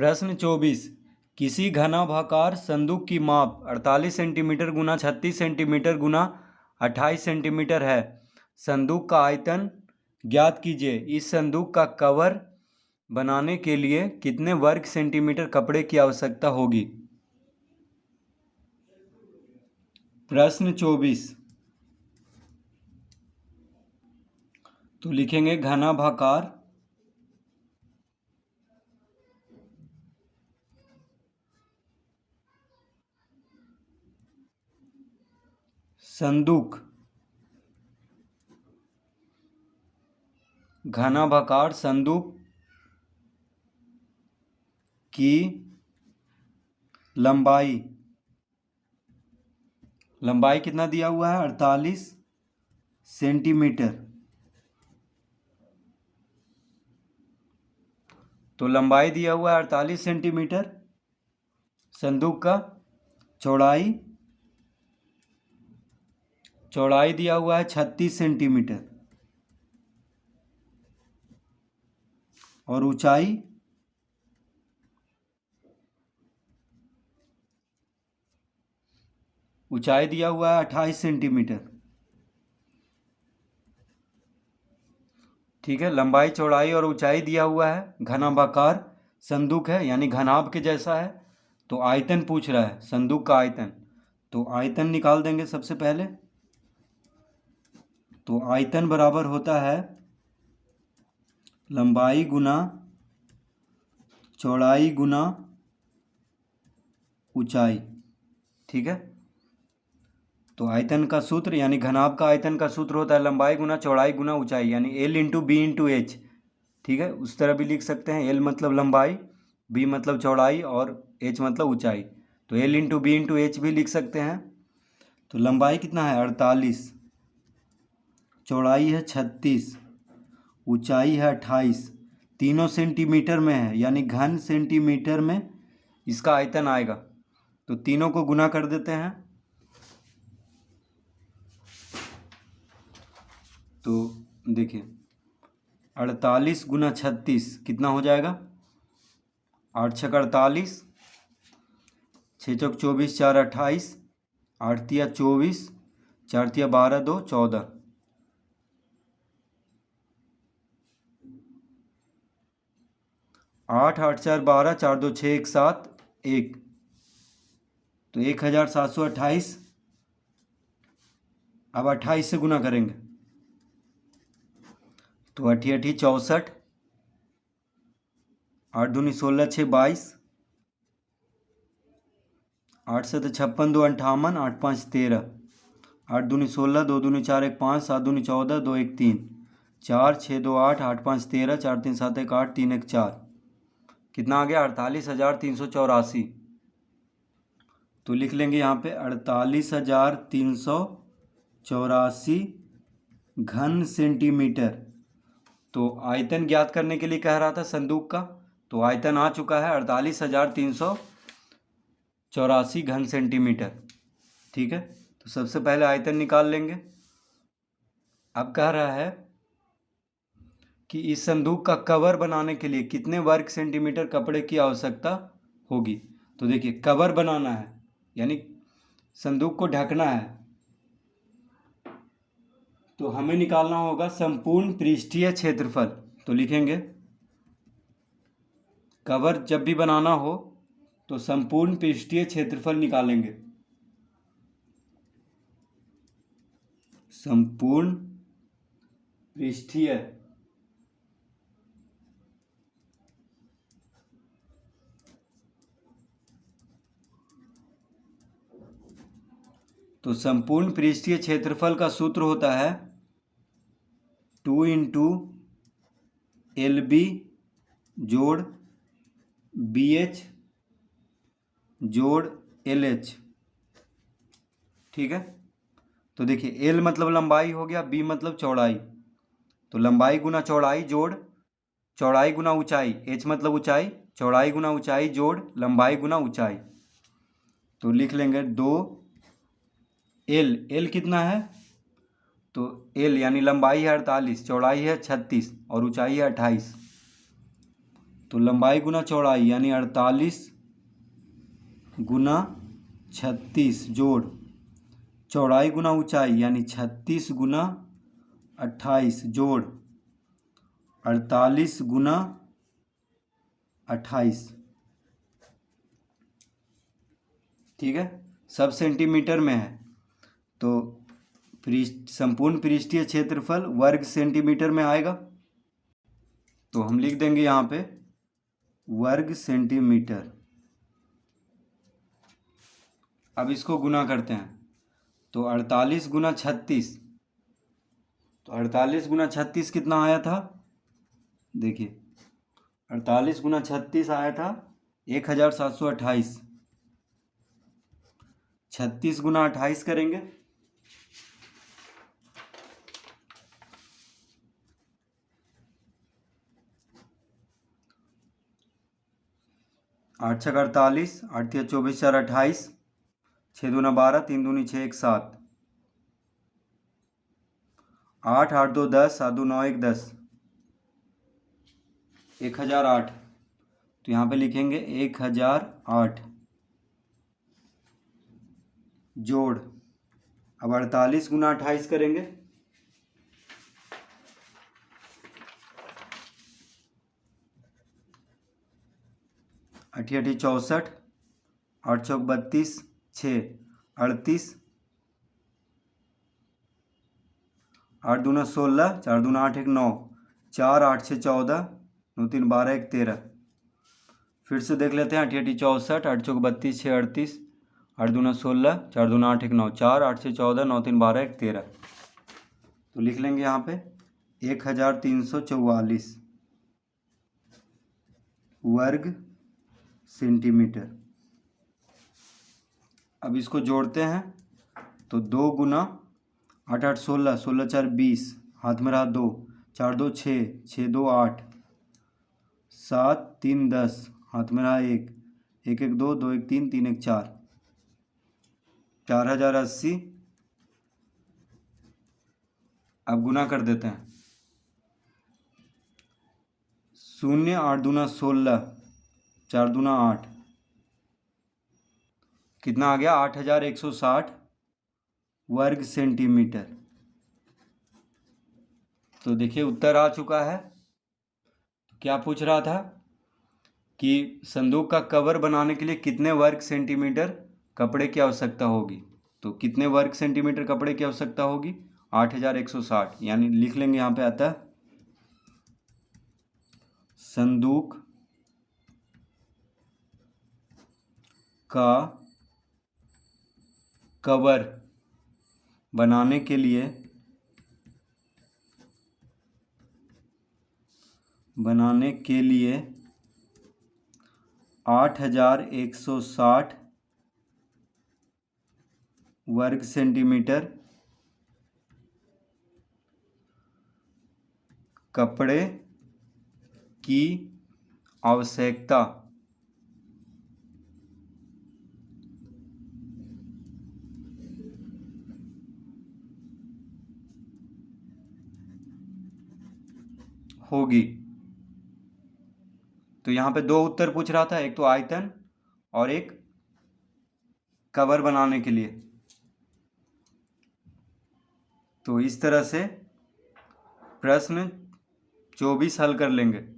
प्रश्न 24। किसी घनाभाकार संदूक की माप 48 सेंटीमीटर गुना 36 सेंटीमीटर गुना 28 सेंटीमीटर है। संदूक का आयतन ज्ञात कीजिए। इस संदूक का कवर बनाने के लिए कितने वर्ग सेंटीमीटर कपड़े की आवश्यकता होगी। प्रश्न 24। तो लिखेंगे घनाभाकार संदूक, घनाभाकार संदूक की लंबाई कितना दिया हुआ है 48 सेंटीमीटर। तो लंबाई दिया हुआ है 48 सेंटीमीटर। संदूक का चौड़ाई दिया हुआ है 36 सेंटीमीटर और ऊंचाई दिया हुआ है 28 सेंटीमीटर। ठीक है, लंबाई चौड़ाई और ऊंचाई दिया हुआ है। घनाभाकार संदूक है यानी घनाभ के जैसा है। तो आयतन पूछ रहा है, संदूक का आयतन। तो आयतन निकाल देंगे सबसे पहले। तो आयतन बराबर होता है लंबाई गुना चौड़ाई गुना ऊंचाई। ठीक है, तो आयतन का सूत्र यानी घनाभ का आयतन का सूत्र होता है लंबाई गुना चौड़ाई गुना ऊंचाई यानी L into B into H. ठीक है, उस तरह भी लिख सकते हैं। L मतलब लंबाई, B मतलब चौड़ाई और H मतलब ऊंचाई। तो L into B into H भी लिख सकते हैं। तो लंबाई कितना है 48, चौड़ाई है 36, ऊंचाई है 28। तीनों सेंटीमीटर में है यानी घन सेंटीमीटर में इसका आयतन आएगा। तो तीनों को गुना कर देते हैं। तो देखिए 48 गुना 36 कितना हो जाएगा 8 छक 48, 6 चौक 24, 4 28, 8 तिया 24, 4 तिया 12, 2 14। 8 8 4 12, 4 2 6 1 7 1। तो 1728। अब 28 से गुना करेंगे तो 8 8 64, 8 दूनी 16, 6 22, 8 7 56, 2 58, 8 5 13, 8 दूनी 16, 2 दूनी 4 1 5, 7 दूनी 14, 2 1 3, 4 6 2 8, 8 5 13, 4 3 7 1 8, 3 1 4। कितना आ गया 48,384। तो लिख लेंगे यहाँ पे 48,384 घन सेंटीमीटर। तो आयतन ज्ञात करने के लिए कह रहा था संदूक का। तो आयतन आ चुका है 48,384 घन सेंटीमीटर। ठीक है, तो सबसे पहले आयतन निकाल लेंगे। अब कह रहा है कि इस संदूक का कवर बनाने के लिए कितने वर्ग सेंटीमीटर कपड़े की आवश्यकता होगी। तो देखिए कवर बनाना है यानी संदूक को ढकना है। तो हमें निकालना होगा संपूर्ण पृष्ठीय क्षेत्रफल। तो लिखेंगे कवर जब भी बनाना हो तो संपूर्ण पृष्ठीय क्षेत्रफल निकालेंगे। संपूर्ण पृष्ठीय तो संपूर्ण पृष्ठीय क्षेत्रफल का सूत्र होता है 2 इंटू LB जोड़ BH जोड़ LH। ठीक है, तो देखिए L मतलब लंबाई हो गया, B मतलब चौड़ाई। तो लंबाई गुना चौड़ाई जोड़ चौड़ाई गुना ऊंचाई, H मतलब ऊंचाई, चौड़ाई गुना ऊंचाई जोड़ लंबाई गुना ऊंचाई। तो लिख लेंगे 2 L कितना है तो L यानी लंबाई है 48, चौड़ाई है 36 और ऊंचाई है 28। तो लंबाई गुना चौड़ाई यानी 48 गुना 36 जोड़ चौड़ाई गुना ऊंचाई यानी 36 गुना 28 जोड़ 48 गुना 28। ठीक है, सब सेंटीमीटर में है। तो संपूर्ण पृष्ठीय क्षेत्रफल वर्ग सेंटीमीटर में आएगा, तो हम लिख देंगे यहाँ पे वर्ग सेंटीमीटर। अब इसको गुना करते हैं, तो 48 गुना 36, तो 48 गुना 36 कितना आया था, देखिए 48 गुना 36 आया था 1728। 36 गुना 28 करेंगे, 8 छक 48, 8 या 24 4 28, 6 दूना 12, 3 दूनी 6 1 7, 8 8 2 10, 7 2 9 1 10, 1008। तो यहाँ पे लिखेंगे 1008 जोड़, अब 48 गुना 28 करेंगे, 8 8 64, 8 चौक 32, 6 38, 8 दूना 16, 4 दूना 8 1 9, 4 8 6 14, 2 3 12 1 13। फिर से देख लेते हैं, 8 8 64, 8 चौक 32, 6 38, 8 दूना 16, 4 दूना 8 1 9, 4 8 6 14, 9 3 12 1 13। तो लिख लेंगे यहाँ पे 1344 वर्ग सेंटीमीटर। अब इसको जोड़ते हैं, तो 2 गुना 8 8 16, 16 4 20, हाथ में रहा 2, 4 2 6, 6 2 8, 7 3 10, हाथ में रहा 1, 1 1 2, 2 1 3, 3 1 4, 4080। अब गुना कर देते हैं, 0 8 दूना 16, 4 दूना 8, कितना आ गया 8160 वर्ग सेंटीमीटर। तो देखिए उत्तर आ चुका है। क्या पूछ रहा था कि संदूक का कवर बनाने के लिए कितने वर्ग सेंटीमीटर कपड़े की आवश्यकता होगी। तो कितने वर्ग सेंटीमीटर कपड़े की आवश्यकता होगी, 8160, यानी लिख लेंगे यहाँ पे आता है संदूक का कवर बनाने के लिए 8160 वर्ग सेंटीमीटर कपड़े की आवश्यकता होगी। तो यहाँ पे दो उत्तर पूछ रहा था, एक तो आयतन और एक कवर बनाने के लिए। तो इस तरह से प्रश्न 24 हल कर लेंगे।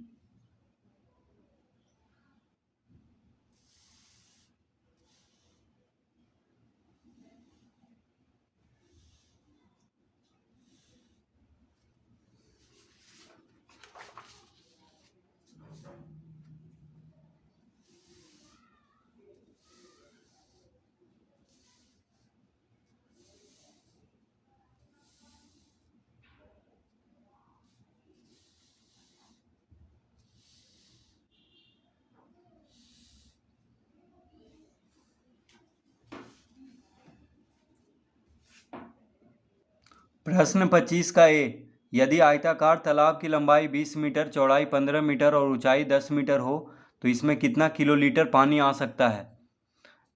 प्रश्न 25 का ए, यदि आयताकार तालाब की लंबाई 20 मीटर, चौड़ाई 15 मीटर और ऊंचाई 10 मीटर हो तो इसमें कितना किलोलीटर पानी आ सकता है।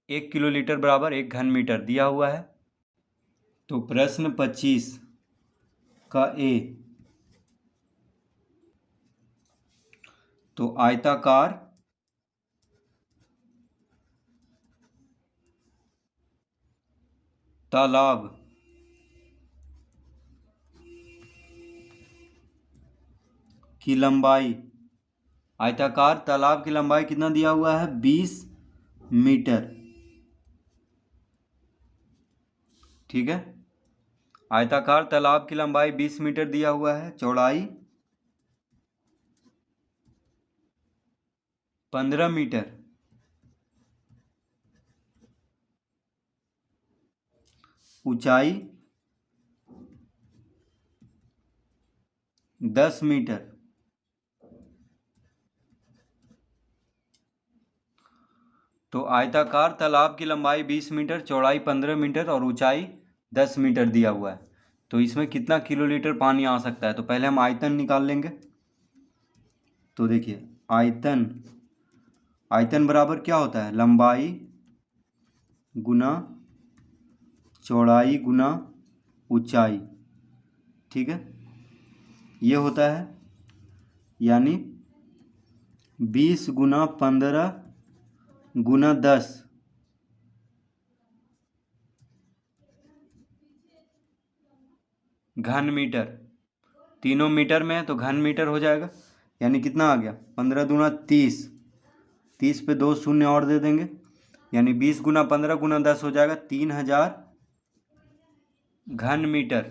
1 किलोलीटर बराबर 1 घन मीटर दिया हुआ है। तो प्रश्न 25 का ए, तो आयताकार तालाब की लंबाई, आयताकार तालाब की लंबाई कितना दिया हुआ है? 20 मीटर। ठीक है, आयताकार तालाब की लंबाई 20 मीटर दिया हुआ है, चौड़ाई 15 मीटर, ऊंचाई 10 मीटर। तो आयताकार तालाब की लंबाई 20 मीटर, चौड़ाई 15 मीटर और ऊंचाई 10 मीटर दिया हुआ है। तो इसमें कितना किलोलीटर पानी आ सकता है? तो पहले हम आयतन निकाल लेंगे। तो देखिए, आयतन बराबर क्या होता है? लंबाई गुना चौड़ाई गुना ऊंचाई। ठीक है, ये होता है यानी 20 गुना 15 गुना 10 घन मीटर। तीनों मीटर में है तो घन मीटर हो जाएगा। यानी कितना आ गया? 15 दूना 30, 30 पे 2 शून्य और दे देंगे, यानी 20 गुना 15 गुना 10 हो जाएगा 3000 घन मीटर।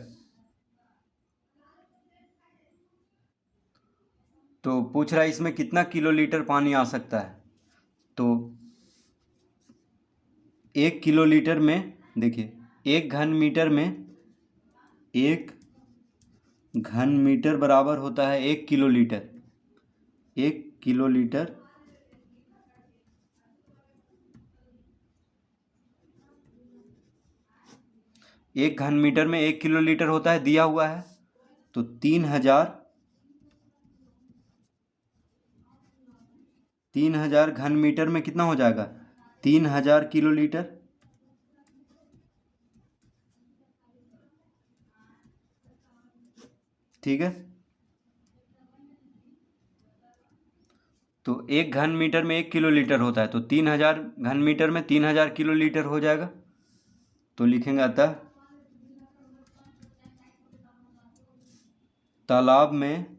तो पूछ रहा है इसमें कितना किलोलीटर पानी आ सकता है? तो 1 किलोलीटर में, देखिए 1 घन मीटर में, 1 घन मीटर बराबर होता है 1 किलोलीटर। 1 किलोलीटर 1 घन मीटर में 1 किलोलीटर होता है, दिया हुआ है। तो 3000 घन मीटर में कितना हो जाएगा? 3000 किलोलीटर। ठीक है, तो 1 घन मीटर में 1 किलोलीटर होता है, तो 3000 घन मीटर में 3000 किलोलीटर हो जाएगा। तो लिखेंगे अतः तालाब में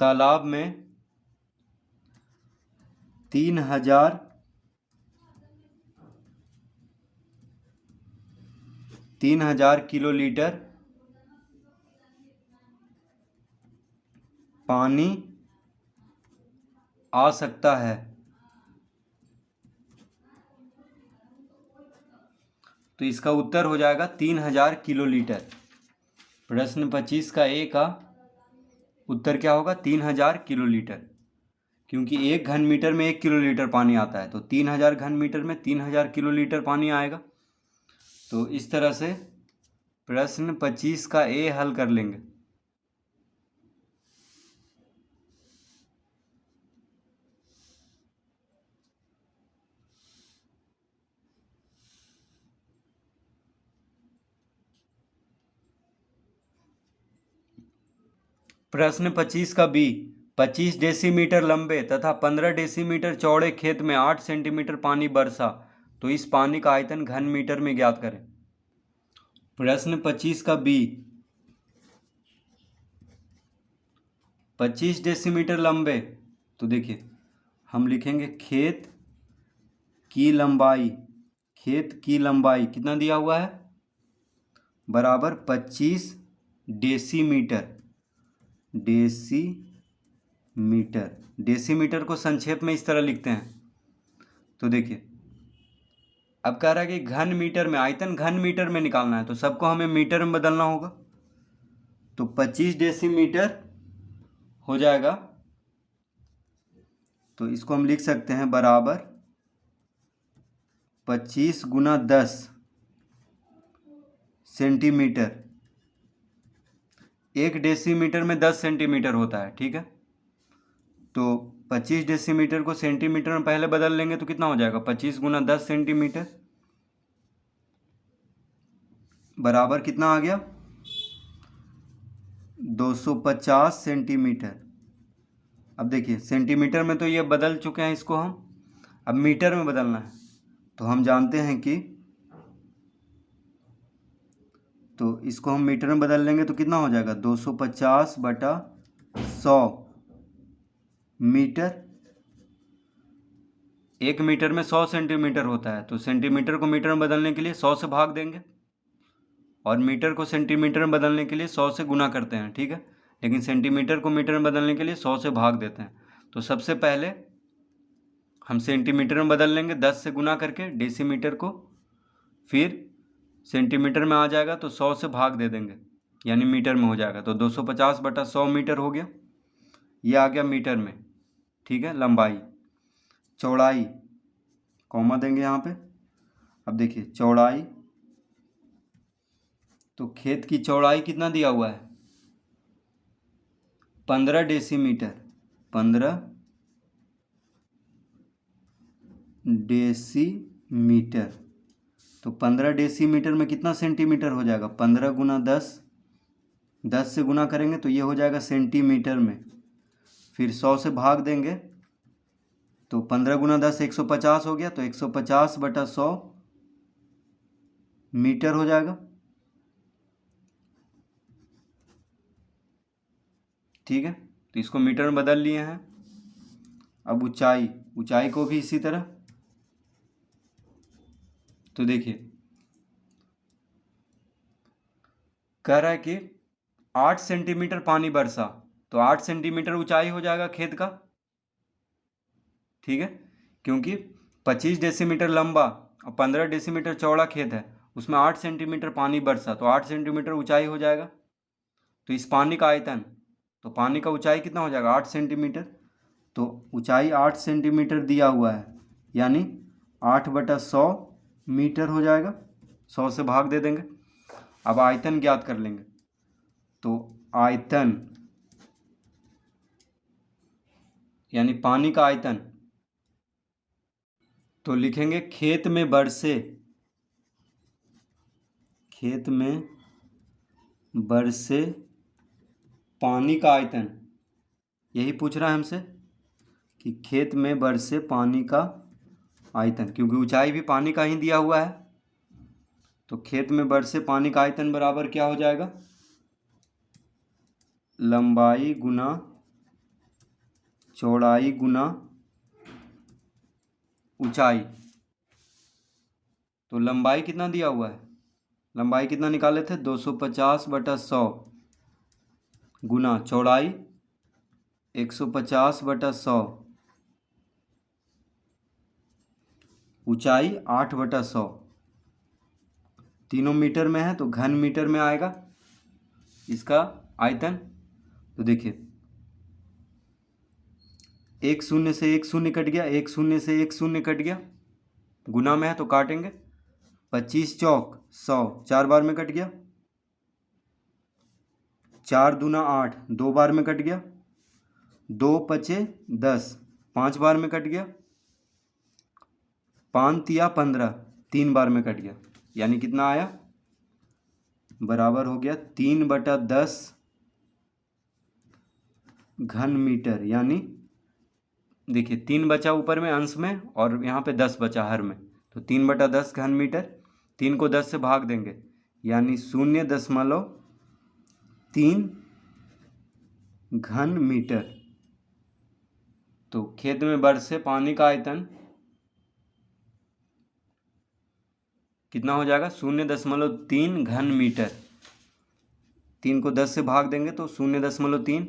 3000 किलोलीटर पानी आ सकता है। तो इसका उत्तर हो जाएगा 3000 किलोलीटर। प्रश्न 25 का ए का उत्तर क्या होगा? 3000 किलोलीटर, क्योंकि 1 घन मीटर में 1 किलोलीटर पानी आता है, तो 3000 घन मीटर में 3000 किलोलीटर पानी आएगा। तो इस तरह से प्रश्न 25 का ए हल कर लेंगे। प्रश्न 25 का बी, 25 डेसीमीटर लंबे तथा 15 डेसीमीटर चौड़े खेत में 8 सेंटीमीटर पानी बरसा, तो इस पानी का आयतन घन मीटर में ज्ञात करें। प्रश्न 25 का बी, 25 डेसीमीटर लंबे, तो देखिए हम लिखेंगे खेत की लंबाई कितना दिया हुआ है? बराबर 25 डेसीमीटर। डेसीमीटर को संक्षेप में इस तरह लिखते हैं। तो देखिए, अब कह रहा है कि घन मीटर में, आयतन घन मीटर में निकालना है, तो सबको हमें मीटर में बदलना होगा। तो 25 डेसीमीटर हो जाएगा, तो इसको हम लिख सकते हैं बराबर 25 गुना 10 सेंटीमीटर। 1 डेसीमीटर में 10 सेंटीमीटर होता है। ठीक है, तो 25 डेसीमीटर को सेंटीमीटर में पहले बदल लेंगे तो कितना हो जाएगा? 25 गुना 10 सेंटीमीटर बराबर कितना आ गया? 250 सेंटीमीटर। अब देखिए सेंटीमीटर में तो ये बदल चुके हैं, इसको हम अब मीटर में बदलना है। तो हम जानते हैं कि तो इसको हम मीटर में बदल लेंगे तो कितना हो जाएगा 250/100 मीटर। 1 मीटर में 100 सेंटीमीटर होता है, तो सेंटीमीटर को मीटर में बदलने के लिए 100 से भाग देंगे और मीटर को सेंटीमीटर में बदलने के लिए 100 से गुना करते हैं, ठीक है। लेकिन सेंटीमीटर को मीटर में बदलने के लिए 100 से भाग देते हैं। तो सबसे पहले हम सेंटीमीटर में बदल लेंगे 10 से गुना करके डेसीमीटर को, फिर सेंटीमीटर में आ जाएगा तो 100 से भाग दे देंगे यानी मीटर में हो जाएगा। तो 250/100 मीटर हो गया, ये आ गया मीटर में, ठीक है। लंबाई, चौड़ाई कॉमा देंगे यहाँ पे। अब देखिए चौड़ाई, तो खेत की चौड़ाई कितना दिया हुआ है 15 डेसीमीटर। 15 डेसीमीटर, तो 15 डेसीमीटर में कितना सेंटीमीटर हो जाएगा 15 गुना 10, 10 से गुना करेंगे तो ये हो जाएगा सेंटीमीटर में। फिर 100 से भाग देंगे तो 15 गुना 10 150 हो गया, तो 150/100 मीटर हो जाएगा, ठीक है। तो इसको मीटर में बदल लिए हैं। अब ऊंचाई, ऊंचाई को भी इसी तरह, तो देखिए कह रहा है कि 8 सेंटीमीटर पानी बरसा, तो 8 सेंटीमीटर ऊंचाई हो जाएगा खेत का, ठीक है। क्योंकि 25 डेसीमीटर लंबा और 15 डेसीमीटर चौड़ा खेत है, उसमें 8 सेंटीमीटर पानी बरसा तो 8 सेंटीमीटर ऊंचाई हो जाएगा। तो इस पानी का आयतन, तो पानी का ऊंचाई कितना हो जाएगा 8 सेंटीमीटर। तो ऊंचाई 8 सेंटीमीटर दिया हुआ है यानी 8/100 मीटर हो जाएगा, 100 से भाग दे देंगे। अब आयतन ज्ञात कर लेंगे, तो आयतन यानी पानी का आयतन, तो लिखेंगे खेत में बरसे, खेत में बरसे पानी का आयतन। यही पूछ रहा है हमसे कि खेत में बरसे पानी का आयतन, क्योंकि ऊंचाई भी पानी का ही दिया हुआ है। तो खेत में बरसे पानी का आयतन बराबर क्या हो जाएगा लंबाई गुना चौड़ाई गुना ऊंचाई। तो लंबाई कितना दिया हुआ है, लंबाई कितना निकाले थे 250/100 गुना चौड़ाई 150/100, ऊंचाई 8/100। तीनों मीटर में है तो घन मीटर में आएगा इसका आयतन। तो देखिए 1 शून्य से 1 शून्य कट गया, 1 शून्य से 1 शून्य कट गया, गुना में है तो काटेंगे। 25 चौक 100, 4 बार में कट गया। 4 दूना 8, 2 बार में कट गया। 2 पचे 10, 5 बार में कट गया। 5 तिया 15, 3 बार में कट गया। यानी कितना आया बराबर हो गया 3/10 घन मीटर। यानी देखिए 3 बचा ऊपर में अंश में और यहाँ पे 10 बचा हर में, तो 3/10 घन मीटर। 3 को 10 से भाग देंगे यानी 0.3 घन मीटर। तो खेत में बरसे पानी का आयतन कितना हो जाएगा 0.3 घन मीटर। 3 को 10 से भाग देंगे तो 0.3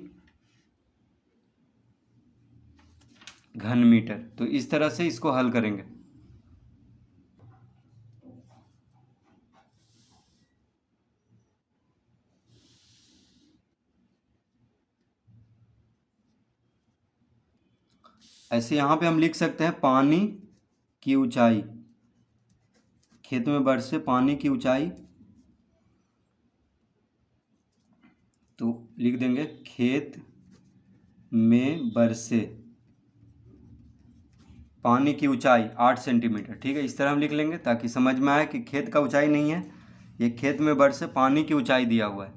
घन मीटर। तो इस तरह से इसको हल करेंगे। ऐसे यहाँ पे हम लिख सकते हैं पानी की ऊंचाई, खेत में बरसे पानी की ऊंचाई, तो लिख देंगे खेत में बरसे पानी की ऊंचाई 8 सेंटीमीटर, ठीक है। इस तरह हम लिख लेंगे ताकि समझ में आए कि खेत का ऊंचाई नहीं है, ये खेत में बरसे पानी की ऊंचाई दिया हुआ है।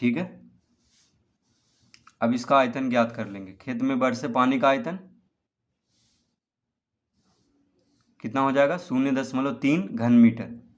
ठीक है। अब इसका आयतन ज्ञात कर लेंगे। खेत में बरसे पानी का आयतन कितना हो जाएगा, 0.3 घन मीटर।